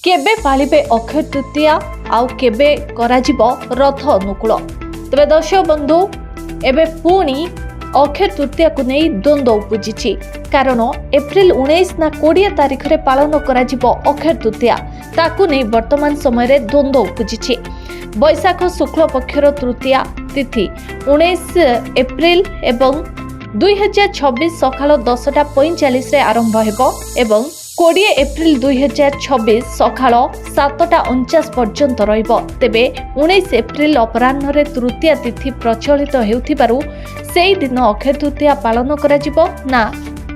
केबे पालिबे अक्षय तृतीया आउ केबे कराजिबो रथ अनुकूल। तबे दर्शक बंधु एबे पुणी अक्षय तृतीया को नहीं द्वंद्व उपजिछि कारण एप्रिल 19 ना 20 तारिख रे पालन कराजिबो अक्षय तृतीया ताकू नहीं वर्तमान समय रे द्वंद्व उपजिछि। बैशाख शुक्ल पक्षर तृतीया तिथि 19 एप्रिल एवं 2026 सकाळ 10:45 रे आरंभ हेबो एवं 20 एप्रिल 2026 सकाळ 7:49 पर्यंत रहिबो। तेबे 19 एप्रिल अपराह्न रे तृतीया तिथि प्रचलित हेउथिबारु सेई दिन अक्षय तृतीया पालन कराजिबो ना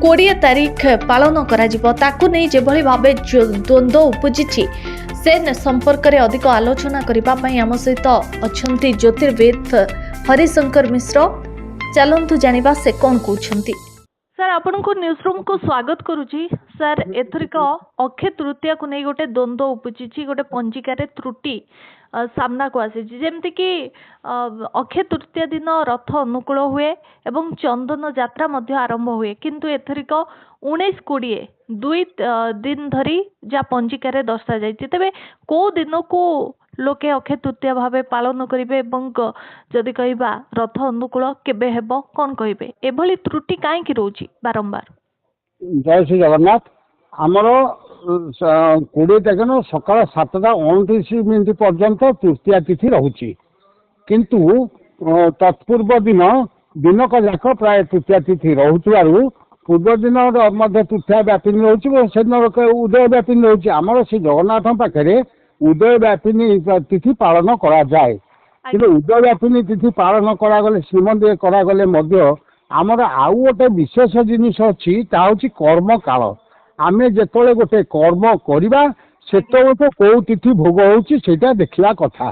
20 तारिख पालन कराजिबो ताकू नै जेभଳି भाबे द्वंद्व उपजिछि से संपर्क में अधिक आलोचना करने आम सहित अच्छा ज्योतिर्विद हरिशंकर मिश्र। चलतु जानिबा से कौन कहते। सर आपण को न्यूज रूम को स्वागत करुची। सर एथरिक अक्षय तृतीया को नहीं गोटे द्वंद्व उपजी गोटे पंजिकार त्रुटि सामना को आसी जेमती कि अक्षय तृतीया दिन रथ अनुकूल हुए एवं चंदन यात्रा मध्य आरंभ हुए किंतु एथरिक 19-20 दुई दिन धरी जा पंजिकार दर्शा जाइए। तेबे को दिन को लोके अक्षय तृतीया भाव पालन करेंगे जदि कहबा रथ अनुकूल केबे हेबो कौन कहिबे एभली त्रुटि काहेकि रोची बारंबार। जय श्री जगन्नाथ। आमर 20 तारिख सकाल 7:29 पर्यंत तृतीया तिथि रहुची किंतु तत्पूर्व दिन दिनक जाक प्राय तृतीया तिथि रहुथिबारु पूर्व दिन मध्य तृतीया व्यापिनी रहुची से दिन उदय व्यापिनी रहुची। आमर श्री जगन्नाथ पाखे उदय व्यापिनी तिथि पालन करा जाए किंतु उदय व्यापिनी तिथि पालन करागले श्रीमंदिर करागले मध्य आमर आउ गोटे विशेष जिनिस अच्छी ताऊची कर्म काल। आमे जेतोले गोटे कर्म करिबा सेतोले तो को तिथि भोग होउची सेटा देखला कथा।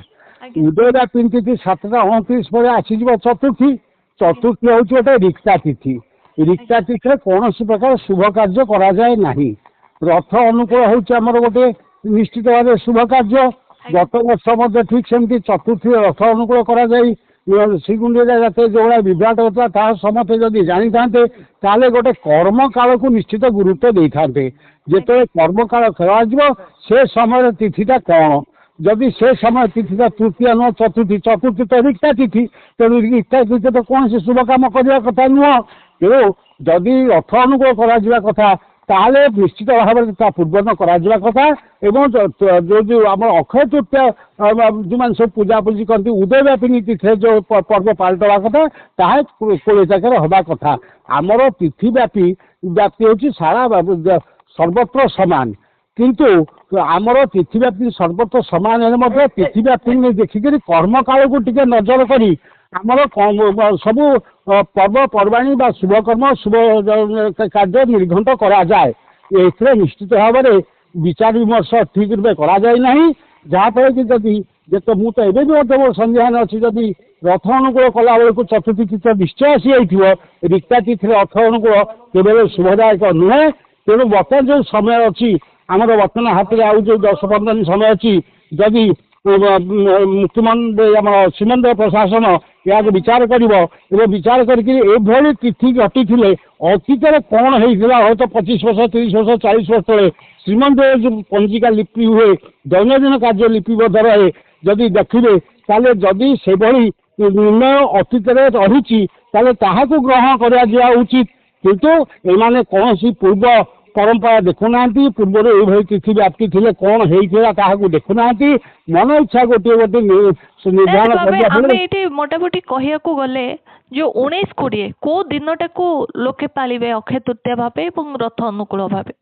उदय व्यापिनी तिथि 7:29 पर आसीजिबो चतुर्थी। चतुर्थी होउची गोटे रिक्ता तिथि। रिक्ता तिथि कौन प्रकार शुभ कार्य करा जाए नाही। रथ अनुकूल होउची आमर गोटे निश्चित भाव शुभ कार्य। गत वर्ष मध्य ठीक सेमती चतुर्थी रथ अनुकूल करा जाए श्रीगुंडीचा जाते जो विभ्राट होता ता समस्ते जदि जानी थांते ताले गोटे कर्म काल को निश्चित गुरुत्व दे थांते। जेते कर्म काल खेल से समय तिथिटा कौन जदि से समय तिथिटा तृतीया नुह चतुर्थी चतुर्थी तो रिक्ता तिथि तेणु रिक्ता तिथि तो कौन से शुभ काम करने कथा नुह। तेणु जदि रथ अनुकूल करा कथा ताले निश्चित भाव में पूर्वन करा कथा एवं जो आम अक्षय तृतीया जो मैंने सब पूजा पूजी करती उदय व्यापिनी तिथि जो पर्व पाल्टा कथा ताहे 20 तारिख हवा कथा। आमर तिथि व्याप्ति हूँ सारा सर्वत्र समान किंतु आमर तिथि व्याप्ति सर्वत्र समान तिथि व्याप्ति देखिक कर्म काल को टिके नजर करी आमर सबू पर्वपर्वाणी बा शुभ कर्म शुभ कार्य निर्घंट करा जाए ए निश्चित भाव में विचार विमर्श ठीक रूपे करा जाए नहीं जहाँफल कि जदि तो मुझे एवं भी मोर संज्ञान अच्छी जदि रथ अनुकूल कला बेलू चतुर्थी तिथि निश्चय आसी जाइए रिक्ता तिथि रथ अनुकूल केवल शुभदायक नुहे। तेणु बर्तमान जो समय अच्छी आमर बर्तमान हाथ में आउ जो 10-15 दिन समय अच्छी जदि मुख्यमंत्री आम श्रीमंदिर प्रशासन या विचार कर विचार करके तिथि घटी अतीत कौन होता हूँ तो 25 वर्ष 30 वर्ष 40 वर्ष तले श्रीमंदिर जो पंजिका लिपि हुए दैनंदिन कार्य लिपिबद्ध रहे जदि देखिए ताले जदि से निर्णय अतीत रही ग्रहण करा उचित किंतु एमाने कौन पूर्व परंपरा देखुना पूर्व ये तिथि व्याप्ति थे कौन होता देखुना मन इच्छा गोटे गोटे निर्धारण मोटामोटी कहया गले जो 19-20 को दिनटा को लोके पालिबे अक्षय तृतीया भावे और रथ अनुकूल भावे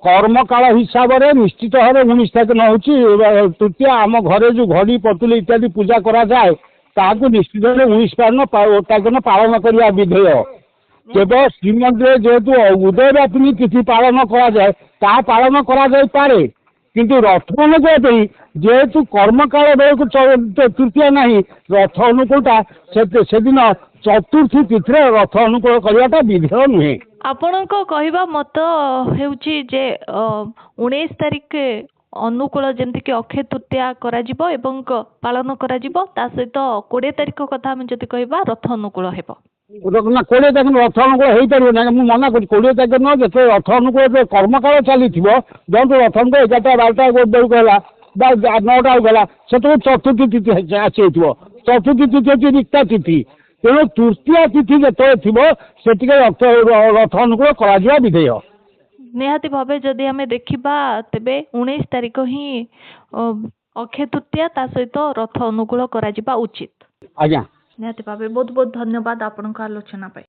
कर्म काल हिसाब से निश्चित भाव 19 तारिख हूँ तृतीया आम घरे जो घड़ी पतुल इत्यादि पूजा करा जाए ताकू निश्चित भाव 19 तारिख पालन करने विधेय केवल श्रीमंदिर जेहेतु उदय व्यापिनी तिथि पालन करा जाए ता पालन करा जाए पारे किंतु रथ अनुकूल जेहेतु कर्म काल बेलू तृतीया नहीं रथ अनुकूलटा से दिन चतुर्थी तिथि रथ अनुकूल करवाटा विधेय नुहे। आपण कहवा मत हेउची जे 19 तारिख अनुकूल जमती कि अक्षय तृतीया पालन करा सहित 20 तारिख कथा जदि कहबा रथ अनुकूल हेबो। ନା 20 ତାରିଖ ରଥ ଅନୁକୂଳ ହେଇପାରିବ ନାହିଁ, ମୁଁ ମନା କରୁଛି। 20 ତାରିଖ ନୁହଁ, ଯେତେବେଳେ ରଥ ଅନୁକୂଳ ଯେତେବେଳେ କର୍ମକାଳ ଚାଲିଥିବ, ଯେହେତୁ ରଥ ଅନୁକୂଳ 11ଟା 12ଟା ବେଳକୁ ହେଲା ବା 9ଟା ବେଳକୁ ହେଲା, ସେତେବେଳେ ଚତୁର୍ଥୀ ତିଥି ଆସିଯାଇଥିବ। ଚତୁର୍ଥୀ ତିଥି ହେଉଛି ରିକ୍ତା ତିଥି। ତେଣୁ ତୃତୀୟା ତିଥି ଯେତେବେଳେ ଥିବ ସେତିକି ରଥ ଅନୁକୂଳ କରାଯିବା ବିଧେୟ। ନିହାତି ଭାବେ ଯଦି ଆମେ ଦେଖିବା ତେବେ 19 ତାରିଖ ହିଁ ଅକ୍ଷୟ ତୃତୀୟା, ତା ସହିତ ରଥ ଅନୁକୂଳ କରାଯିବା ଉଚିତ। ଆଜ୍ଞା। ନିହାତି ଭାବେ ବହୁତ ବହୁତ ଧନ୍ୟବାଦ ଆପଣଙ୍କ ଆଲୋଚନା ପାଇଁ।